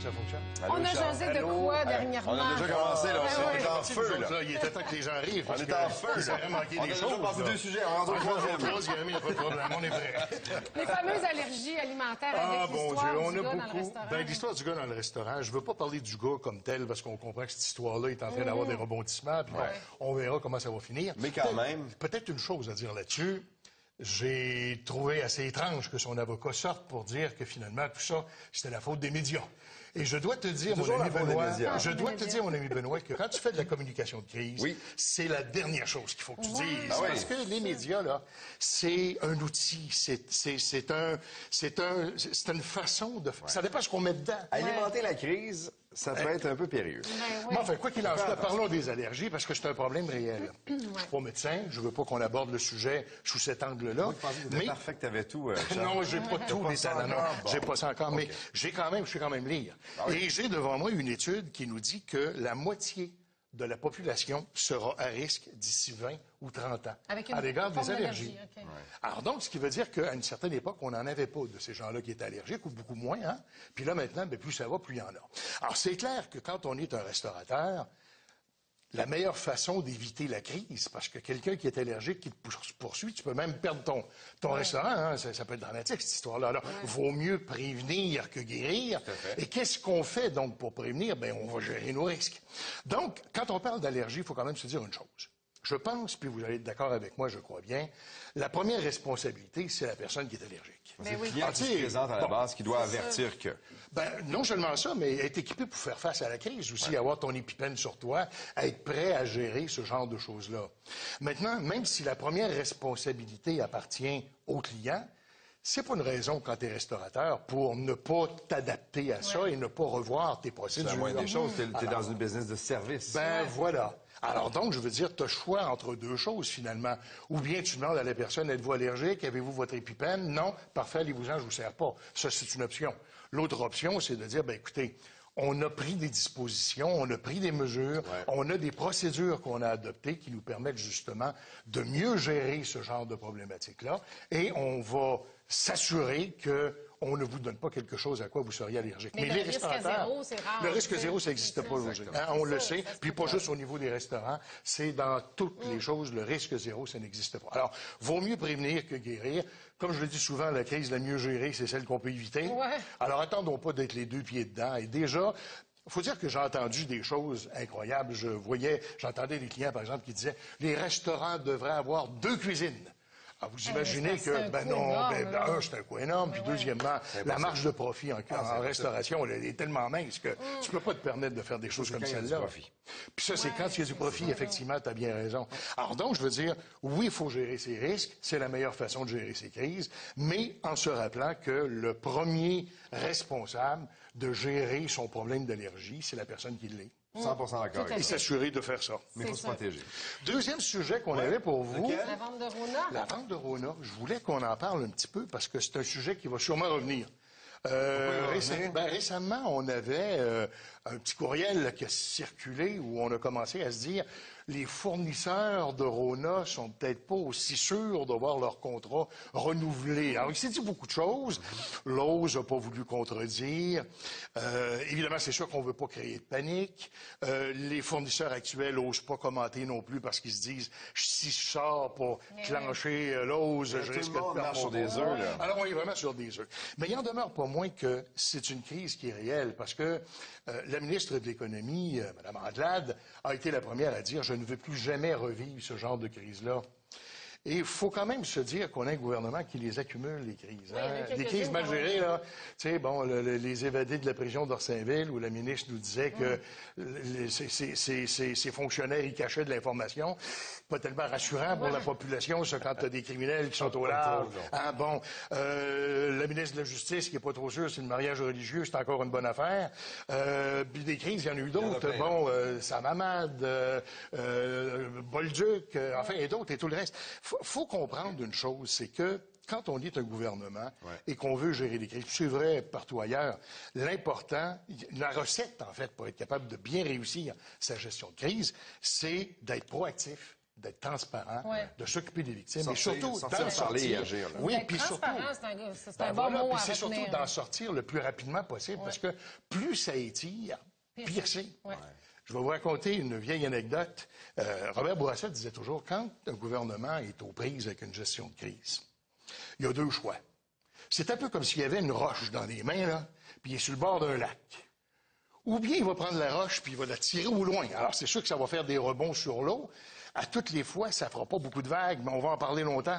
Ça fonctionne? Allô, On a Charles? jasé de Allô? quoi dernièrement? On a déjà commencé, là. On est en feu, là. Il était temps que les gens arrivent. On est en feu, Ça là. aurait manqué On a des déjà choses. passé deux sujets. On rentre au troisième. Troisième, il n'y a pas de problème. On est prêts. Les fameuses allergies alimentaires Ah, avec bon l'histoire Dieu, du on gars a dans le beaucoup. restaurant. Ben, l'histoire du gars dans le restaurant, je veux pas parler du gars comme tel parce qu'on comprend que cette histoire-là est en train d'avoir des rebondissements, puis on verra comment ça va finir. Mais quand même. Peut-être une chose à dire là-dessus. J'ai trouvé assez étrange que son avocat sorte pour dire que finalement, tout ça, c'était la faute des médias. Et je dois te dire, mon ami Benoît, mon ami Benoît, que quand tu fais de la communication de crise, c'est la dernière chose qu'il faut que tu dises. Parce que les médias, là, c'est un outil, c'est une façon de faire. Ça dépend ce qu'on met dedans. Alimenter la crise, ça peut être un peu périlleux. Mais enfin, quoi qu'il en soit, parlons des allergies, parce que c'est un problème réel. Je ne suis pas médecin, je veux pas qu'on aborde le sujet sous cet angle-là. Mais parfait que tu avais tout. Non, j'ai pas tout les talents. Non, j'ai pas ça encore, mais je sais quand même lire. Et j'ai devant moi une étude qui nous dit que la moitié de la population sera à risque d'ici 20 ou 30 ans à l'égard des allergies. Alors donc, ce qui veut dire qu'à une certaine époque, on n'en avait pas de ces gens-là qui étaient allergiques, ou beaucoup moins, hein? Puis là, maintenant, plus ça va, plus il y en a. Alors, c'est clair que quand on est un restaurateur, la meilleure façon d'éviter la crise, parce que quelqu'un qui est allergique, qui te poursuit, tu peux même perdre ton restaurant. Hein? Ça peut être dramatique, cette histoire-là. Alors, vaut mieux prévenir que guérir. Et qu'est-ce qu'on fait, donc, pour prévenir? Ben, on va gérer nos risques. Donc, quand on parle d'allergie, il faut quand même se dire une chose. Je pense, puis vous allez être d'accord avec moi, je crois bien, la première responsabilité, c'est la personne qui est allergique. C'est le client qui se présente à la base qui doit avertir que... Ben, non seulement ça, mais être équipé pour faire face à la crise aussi, avoir ton épipène sur toi, être prêt à gérer ce genre de choses-là. Maintenant, même si la première responsabilité appartient au client, c'est pas une raison quand tu es restaurateur pour ne pas t'adapter à ça et ne pas revoir tes procédures. C'est la moindre des choses, tu es dans une business de service. Ben voilà. Alors donc, je veux dire, tu as le choix entre deux choses, finalement. Ou bien tu demandes à la personne, êtes-vous allergique? Avez-vous votre épipène? Non? Parfait, allez-vous-en, je vous sers pas. Ça, c'est une option. L'autre option, c'est de dire, ben écoutez, on a pris des dispositions, on a pris des mesures, on a des procédures qu'on a adoptées qui nous permettent justement de mieux gérer ce genre de problématique-là. Et on va s'assurer que on ne vous donne pas quelque chose à quoi vous seriez allergique. Mais les restaurateurs, le risque zéro, c'est rare. Le risque zéro, ça n'existe pas aujourd'hui. On le sait. Puis pas juste au niveau des restaurants, c'est dans toutes les choses, le risque zéro, ça n'existe pas. Alors, vaut mieux prévenir que guérir. Comme je le dis souvent, la crise la mieux gérée, c'est celle qu'on peut éviter. Alors, attendons pas d'être les deux pieds dedans. Et déjà, faut dire que j'ai entendu des choses incroyables. J'entendais des clients, par exemple, qui disaient, les restaurants devraient avoir 2 cuisines. Alors, vous imaginez que, un, c'est un coût énorme, puis deuxièmement, la marge de profit en restauration, elle est tellement mince que tu peux pas te permettre de faire des choses comme celle-là. Puis ça, c'est quand il y a du profit, effectivement, tu as bien raison. Alors donc, je veux dire, oui, il faut gérer ses risques, c'est la meilleure façon de gérer ses crises, mais en se rappelant que le premier responsable de gérer son problème d'allergie, c'est la personne qui l'est. 100% d'accord. Et s'assurer de faire ça. Mais il faut se protéger. Deuxième sujet qu'on avait pour vous. La vente de Rona. La vente de Rona. Je voulais qu'on en parle un petit peu parce que c'est un sujet qui va sûrement revenir. Récemment, on avait un petit courriel là, qui a circulé où on a commencé à se dire les fournisseurs de Rona sont peut-être pas aussi sûrs de voir leur contrat renouvelé. Alors, il s'est dit beaucoup de choses. Lowe's n'a pas voulu contredire. Évidemment, c'est sûr qu'on veut pas créer de panique. Les fournisseurs actuels n'osent pas commenter non plus parce qu'ils se disent si je sors pour clencher Lowe's, je risque de perdre sur des œufs. Alors, on est vraiment sur des œufs. Mais il en demeure pas moins que c'est une crise qui est réelle parce que la ministre de l'Économie, Mme Anglade, a été la première à dire « Je ne veux plus jamais revivre ce genre de crise-là ». Et il faut quand même se dire qu'on a un gouvernement qui les accumule, les crises. Des crises mal gérées, là. Tu sais, bon, les évadés de la prison d'Orsainville, où la ministre nous disait que ces fonctionnaires, ils cachaient de l'information. Pas tellement rassurant pour la population, ça, quand t'as des criminels qui sont au large. La ministre de la Justice, qui est pas trop sûre si le mariage religieux, c'est encore une bonne affaire. Puis des crises, il y en a eu d'autres. Bon, Samamad, Bolduc, enfin, et d'autres, et tout le reste. Faut comprendre une chose, c'est que quand on est un gouvernement et qu'on veut gérer les crises, c'est vrai partout ailleurs, l'important, la recette, en fait, pour être capable de bien réussir sa gestion de crise, c'est d'être proactif d'être transparent, Ouais. de s'occuper des victimes, Sortir- et surtout sortir d'en de parler et sortir. agir, là. Oui, D'être puis surtout... transparent, c'est un Ben bon voilà, mot puis à c'est surtout retenir. d'en sortir le plus rapidement possible, parce que plus ça étire, pire c'est. Ouais. Je vais vous raconter une vieille anecdote. Robert Bourassa disait toujours, quand un gouvernement est aux prises avec une gestion de crise, il y a deux choix. C'est un peu comme s'il y avait une roche dans les mains, là, puis il est sur le bord d'un lac. Ou bien il va prendre la roche puis il va la tirer au loin. Alors, c'est sûr que ça va faire des rebonds sur l'eau. À toutes les fois, ça fera pas beaucoup de vagues, mais on va en parler longtemps.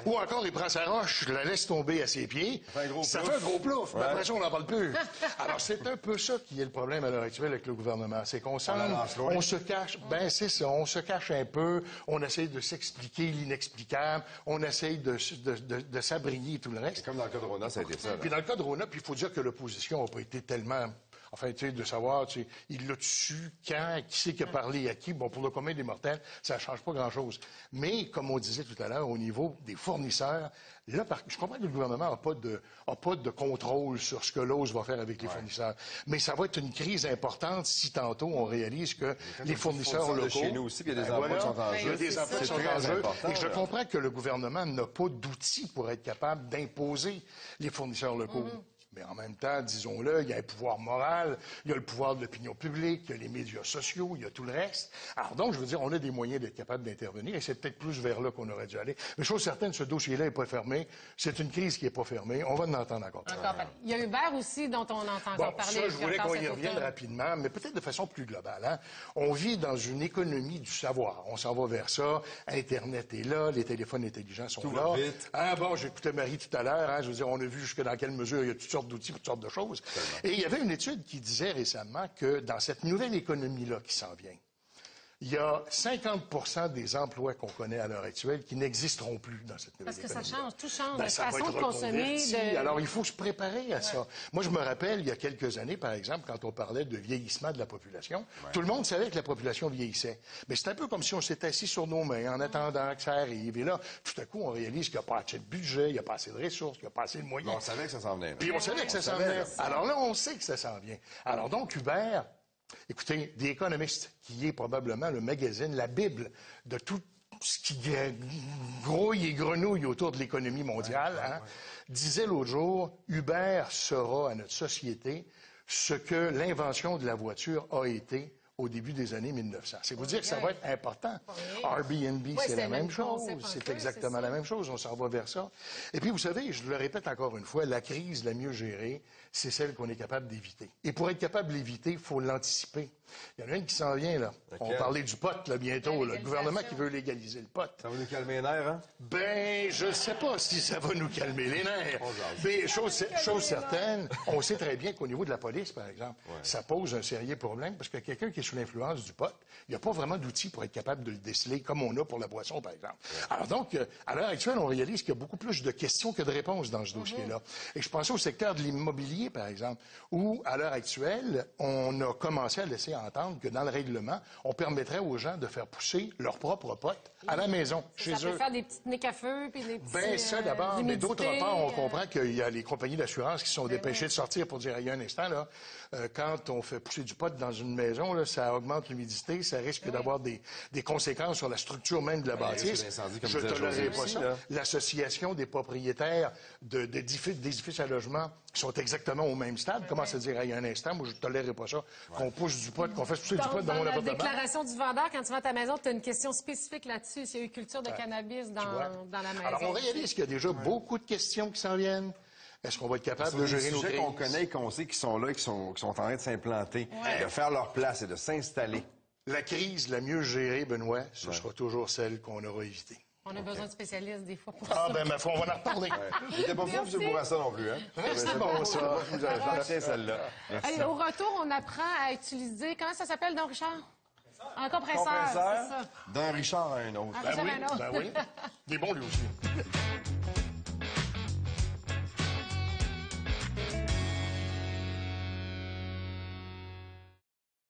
Ou encore, il prend sa roche, la laisse tomber à ses pieds. Ça fait un gros plouf. Mais après ça, on n'en parle plus. Alors, c'est un peu ça qui est le problème à l'heure actuelle avec le gouvernement. C'est qu'on on se cache. Ben, c'est ça. On se cache un peu. On essaie de s'expliquer l'inexplicable. On essaie de s'abriller et tout le reste. Comme dans le cas de Rona, ça a été ça. Puis dans le cas de Rona, puis il faut dire que l'opposition n'a pas été tellement... Enfin, tu sais, de savoir, tu sais, il l'a tué quand, qui c'est qui a parlé à qui. Bon, pour le commun des mortels, ça ne change pas grand-chose. Mais, comme on disait tout à l'heure, au niveau des fournisseurs, là, je comprends que le gouvernement n'a pas de contrôle sur ce que l'OS va faire avec les fournisseurs. Mais ça va être une crise importante si tantôt on réalise que les fournisseurs locaux... Chez nous aussi, il y a des emplois qui sont en jeu. Il y a des emplois qui sont en jeu. Et je comprends que le gouvernement n'a pas d'outils pour être capable d'imposer les fournisseurs locaux. Mais en même temps, disons-le, il y a un pouvoir moral, il y a le pouvoir de l'opinion publique, il y a les médias sociaux, il y a tout le reste. Alors donc, je veux dire, on a des moyens d'être capable d'intervenir et c'est peut-être plus vers là qu'on aurait dû aller. Mais chose certaine, ce dossier-là n'est pas fermé. C'est une crise qui n'est pas fermée. On va en entendre encore. Il y a Uber aussi, dont on entend encore parler. Ça, je voulais qu'on y revienne rapidement, mais peut-être de façon plus globale. Hein? On vit dans une économie du savoir. On s'en va vers ça. Internet est là, les téléphones intelligents sont là. Vite. Ah bon, j'écoutais Marie tout à l'heure. Hein? Je veux dire, on a vu jusque dans quelle mesure il y a toutes sortes d'outils pour toutes sortes de choses. Et il y avait une étude qui disait récemment que dans cette nouvelle économie-là qui s'en vient, il y a 50% des emplois qu'on connaît à l'heure actuelle qui n'existeront plus dans cette nouvelle économie. Parce que ça change, tout change. Ben, la ça va façon être de consommer. reconverti. Alors, il faut se préparer à ça. Moi, je me rappelle, il y a quelques années, par exemple, quand on parlait de vieillissement de la population, tout le monde savait que la population vieillissait. Mais c'est un peu comme si on s'était assis sur nos mains en attendant que ça arrive. Et là, tout à coup, on réalise qu'il n'y a pas assez de budget, il n'y a pas assez de ressources, qu'il n'y a pas assez de moyens. On savait que ça s'en venait. Puis on savait que ça s'en venait. Alors là, on sait que ça s'en vient. Alors donc, Uber... Écoutez, The Economist, qui est probablement le magazine, la Bible de tout ce qui grouille et grenouille autour de l'économie mondiale, disait l'autre jour, Uber sera à notre société ce que l'invention de la voiture a été au début des années 1900. C'est vous dire que ça va être important. Airbnb, c'est la même chose. C'est exactement la même chose. On s'en va vers ça. Et puis, vous savez, je le répète encore une fois, la crise la mieux gérée, c'est celle qu'on est capable d'éviter. Et pour être capable de l'éviter, il faut l'anticiper. Il y en a une qui s'en vient, là. On va parler du pot, là, bientôt. Le gouvernement qui veut légaliser le pot. Ça va nous calmer les nerfs, hein? Ben, je ne sais pas si ça va nous calmer les nerfs. Mais chose certaine, on sait très bien qu'au niveau de la police, par exemple, ça pose un sérieux problème parce que quelqu'un qui est sous l'influence du pot, il n'y a pas vraiment d'outils pour être capable de le déceler comme on a pour la boisson, par exemple. Alors donc, à l'heure actuelle, on réalise qu'il y a beaucoup plus de questions que de réponses dans ce dossier-là. Et je pensais au secteur de l'immobilier, par exemple, où, à l'heure actuelle, on a commencé à laisser entendre que dans le règlement, on permettrait aux gens de faire pousser leur propre pot à la maison, chez eux. Ça peut faire des petites niques à feu, puis des petits... Ben, ça d'abord, mais d'autre part, on comprend qu'il y a les compagnies d'assurance qui sont dépêchées de sortir pour dire, il y a un instant, là, quand on fait pousser du pot dans une maison, là, ça augmente l'humidité, ça risque d'avoir des conséquences sur la structure même de la bâtisse. Je ne tolérerai pas ça. L'association des propriétaires d'édifices à logement sont exactement au même stade. Commence à dire, il y a un instant, moi, je ne tolérerai pas ça, qu'on pousse du pot, qu'on fasse pousser du pot dans mon appartement. Dans la déclaration du vendeur, quand tu vas à ta maison, tu as une question spécifique là-dessus, s'il y a eu culture de cannabis dans la maison. Alors, on réalise qu'il y a déjà beaucoup de questions qui s'en viennent. Est-ce qu'on va être capable de gérer nos crises? Qu'on connaît et qu'on sait qui sont là, qui sont en train de s'implanter, de faire leur place et de s'installer. La crise la mieux gérée, Benoît, ce sera toujours celle qu'on aura évitée. On a besoin de spécialistes des fois pour ça. ça. Ben, ma foi, on va en reparler. J'étais pas fou, M. Bourassa non plus, hein? C'est bon, ça. J'en retiens celle-là. Allez, au retour, on apprend à utiliser... Comment ça s'appelle, donc, Richard? Un compresseur, c'est ça. D'un Richard à un autre. Un Richard à un autre. Ben oui. Il est bon, lui aussi.